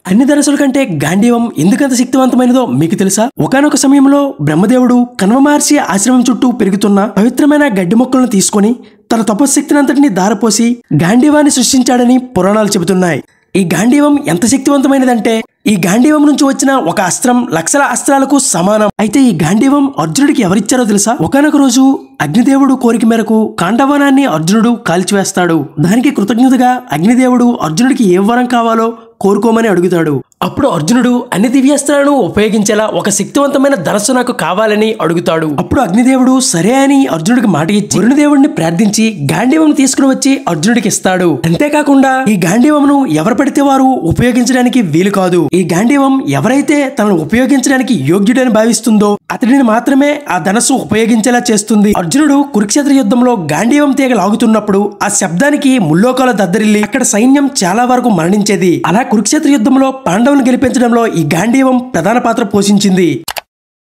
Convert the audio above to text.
అన్ని ధనస్సుల కంటే గాంధీవం ఎందుకంత శక్తివంతమైనదో మీకు తెలుసా? ఒకానొక సమయంలో బ్రహ్మదేవుడు కణవ మహర్షి ఆశ్రమం చుట్టూ పెరుగుతున్న పవిత్రమైన గడ్డి మొక్కలను తీసుకొని తన తపశక్తినంతటిని దారపోసి గాంధీవాన్ని సృష్టించాడని పురాణాలు చెబుతున్నాయి. ఈ గాంధీవం ఎంత శక్తివంతమైనదంటే ఈ గాంధీవం నుంచి వచ్చిన ఒక అస్త్రం లక్షల అస్త్రాలకు సమానం. అయితే ఈ గాంధీవం అర్జునుడికి ఎవరిచ్చారో తెలుసా? ఒకానొక రోజు అగ్నిదేవుడు కోరిక మేరకు కాండవనాన్ని అర్జునుడు కాల్చివేస్తాడు. దానికి కృతజ్ఞతగా అగ్నిదేవుడు అర్జునుడికి ఏ వరం కావాలో కోరుకోమని అడుగుతాడు. అప్పుడు అర్జునుడు అన్ని దివ్యాస్త్రాలను ఉపయోగించేలా ఒక శక్తివంతమైన ధనస్సు నాకు కావాలని అడుగుతాడు. అప్పుడు అగ్నిదేవుడు సరే అని అర్జునుడికి మాట ఇచ్చి వరుణదేవుడిని ప్రార్థించి గాంధీవం తీసుకుని వచ్చి అర్జునుడికి ఇస్తాడు. అంతేకాకుండా ఈ గాంధీవంను ఎవరు పడితే వారు ఉపయోగించడానికి వీలు కాదు. ఈ గాంధీవం ఎవరైతే తనను ఉపయోగించడానికి యోగ్యుడని భావిస్తుందో అతడిని మాత్రమే ఆ ధనస్సు ఉపయోగించేలా చేస్తుంది. అర్జునుడు కురుక్షేత్ర యుద్ధంలో గాంధీవం తీగ లాగుతున్నప్పుడు ఆ శబ్దానికి ముల్లోకాలు దద్దరిల్లి అక్కడ సైన్యం చాలా వరకు మరణించేది. అలా కురుక్షేత్ర యుద్ధంలో పాండవులను గెలిపించడంలో ఈ గాంధీవం ప్రధాన పాత్ర పోషించింది.